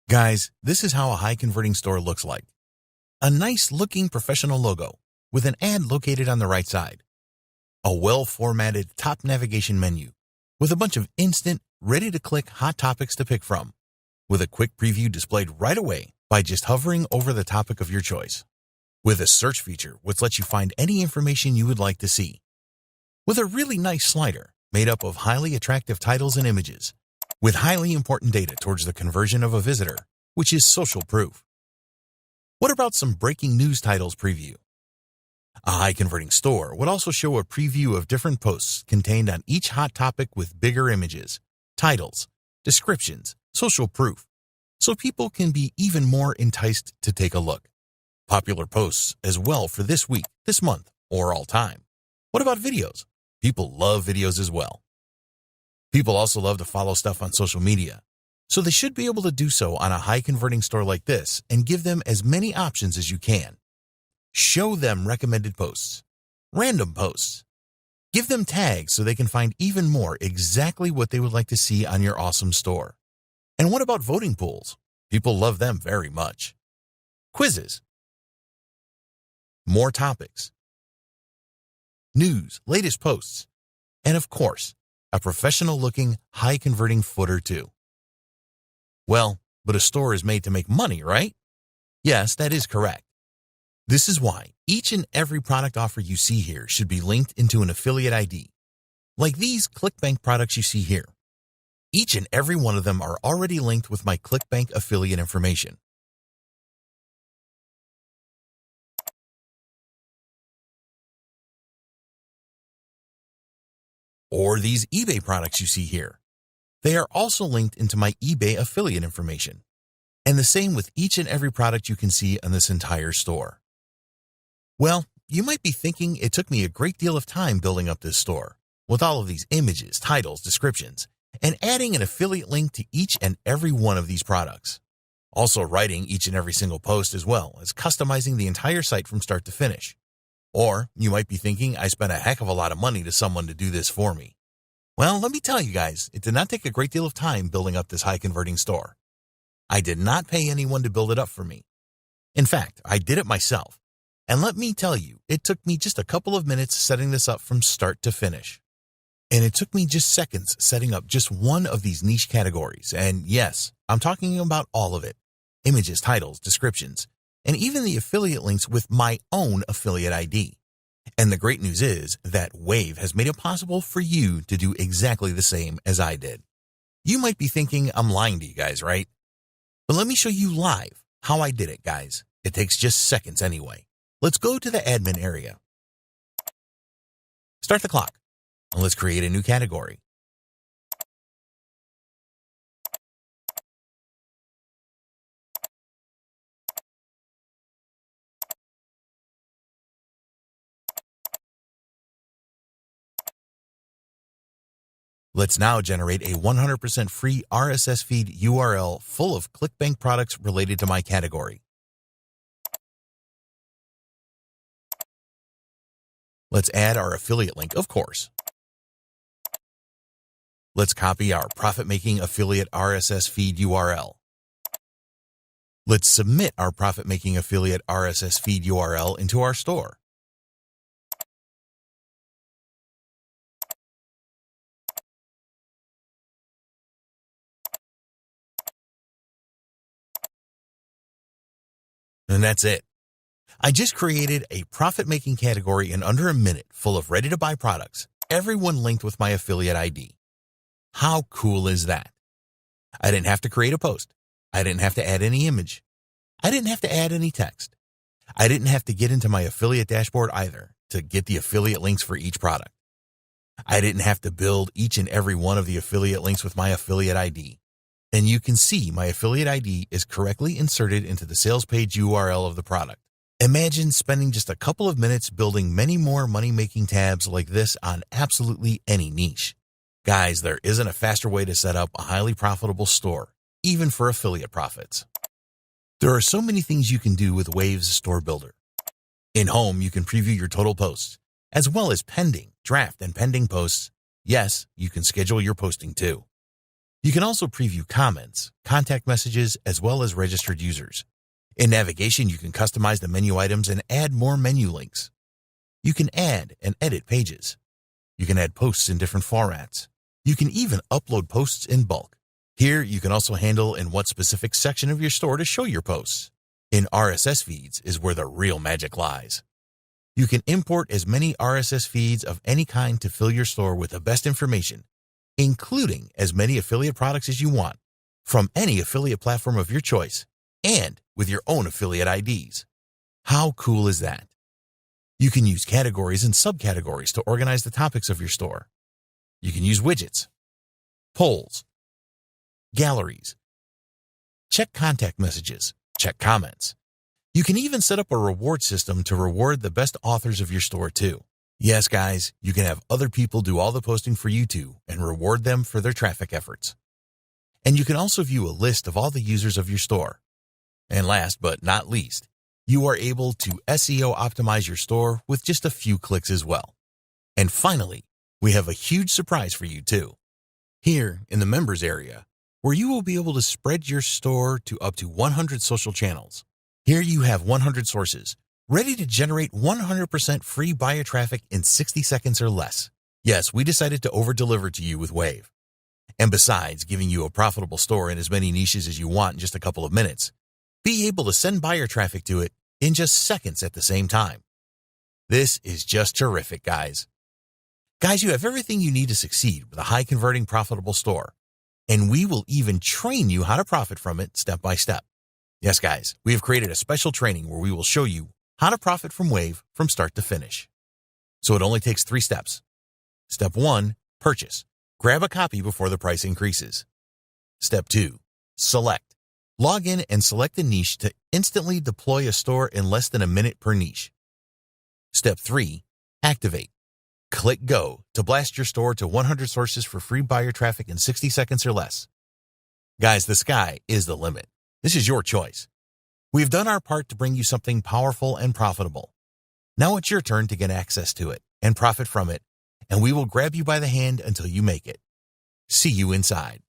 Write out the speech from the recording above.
Guys, this is how a high-converting store looks like. A nice-looking professional logo with an ad located on the right side. A well-formatted top navigation menu with a bunch of instant, ready-to-click hot topics to pick from, with a quick preview displayed right away by just hovering over the topic of your choice. With a search feature which lets you find any information you would like to see. With a really nice slider made up of highly attractive titles and images, with highly important data towards the conversion of a visitor, which is social proof. What about some breaking news titles preview? A high-converting store would also show a preview of different posts contained on each hot topic with bigger images, titles, descriptions, social proof, so people can be even more enticed to take a look. Popular posts as well for this week, this month, or all time. What about videos? People love videos as well. People also love to follow stuff on social media, so they should be able to do so on a high-converting store like this and give them as many options as you can. Show them recommended posts, random posts. Give them tags so they can find even more exactly what they would like to see on your awesome store. And what about voting pools? People love them very much. Quizzes. More topics. News, latest posts. And of course, a professional-looking, high-converting footer too. Well, but a store is made to make money, right? Yes, that is correct. This is why each and every product offer you see here should be linked into an affiliate ID. Like these ClickBank products you see here. Each and every one of them are already linked with my ClickBank affiliate information. Or these eBay products you see here. They are also linked into my eBay affiliate information. And the same with each and every product you can see on this entire store. Well, you might be thinking it took me a great deal of time building up this store, with all of these images, titles, descriptions, and adding an affiliate link to each and every one of these products. Also writing each and every single post as well as customizing the entire site from start to finish. Or you might be thinking I spent a heck of a lot of money to someone to do this for me. Well, let me tell you guys, it did not take a great deal of time building up this high-converting store. I did not pay anyone to build it up for me. In fact, I did it myself. And let me tell you, it took me just a couple of minutes setting this up from start to finish. And it took me just seconds setting up just one of these niche categories. And yes, I'm talking about all of it. Images, titles, descriptions, and even the affiliate links with my own affiliate ID. And the great news is that Wave has made it possible for you to do exactly the same as I did. You might be thinking I'm lying to you guys, right? But let me show you live how I did it, guys. It takes just seconds anyway. Let's go to the admin area. Start the clock. And let's create a new category. Let's now generate a 100% free RSS feed URL full of ClickBank products related to my category. Let's add our affiliate link, of course. Let's copy our profit-making affiliate RSS feed URL. Let's submit our profit-making affiliate RSS feed URL into our store. And that's it. I just created a profit-making category in under a minute full of ready-to-buy products, everyone linked with my affiliate ID. How cool is that? I didn't have to create a post. I didn't have to add any image. I didn't have to add any text. I didn't have to get into my affiliate dashboard either to get the affiliate links for each product. I didn't have to build each and every one of the affiliate links with my affiliate ID. And you can see my affiliate ID is correctly inserted into the sales page URL of the product. Imagine spending just a couple of minutes building many more money-making tabs like this on absolutely any niche. Guys, there isn't a faster way to set up a highly profitable store, even for affiliate profits. There are so many things you can do with Wave's Store Builder. In Home, you can preview your total posts, as well as pending, draft, and pending posts. Yes, you can schedule your posting too. You can also preview comments, contact messages, as well as registered users. In navigation, you can customize the menu items and add more menu links. You can add and edit pages. You can add posts in different formats. You can even upload posts in bulk. Here, you can also handle in what specific section of your store to show your posts. In RSS feeds is where the real magic lies. You can import as many RSS feeds of any kind to fill your store with the best information, including as many affiliate products as you want, from any affiliate platform of your choice, and with your own affiliate IDs. How cool is that? You can use categories and subcategories to organize the topics of your store. You can use widgets, polls, galleries, check contact messages, check comments. You can even set up a reward system to reward the best authors of your store too. Yes, guys, you can have other people do all the posting for you too and reward them for their traffic efforts. And you can also view a list of all the users of your store. And last but not least, you are able to SEO optimize your store with just a few clicks as well. And finally, we have a huge surprise for you too. Here in the members area, where you will be able to spread your store to up to 100 social channels. Here you have 100 sources, ready to generate 100% free buyer traffic in 60 seconds or less. Yes, we decided to over-deliver to you with Wave. And besides giving you a profitable store in as many niches as you want in just a couple of minutes, be able to send buyer traffic to it in just seconds at the same time. This is just terrific, guys. Guys, you have everything you need to succeed with a high-converting, profitable store. And we will even train you how to profit from it step by step. Yes, guys, we have created a special training where we will show you how to profit from Wave from start to finish. So it only takes 3 steps. Step 1, purchase. Grab a copy before the price increases. Step 2, select. Log in and select a niche to instantly deploy a store in less than a minute per niche. Step 3, activate. Click go to blast your store to 100 sources for free buyer traffic in 60 seconds or less. Guys, the sky is the limit. This is your choice. We've done our part to bring you something powerful and profitable. Now it's your turn to get access to it and profit from it, and we will grab you by the hand until you make it. See you inside.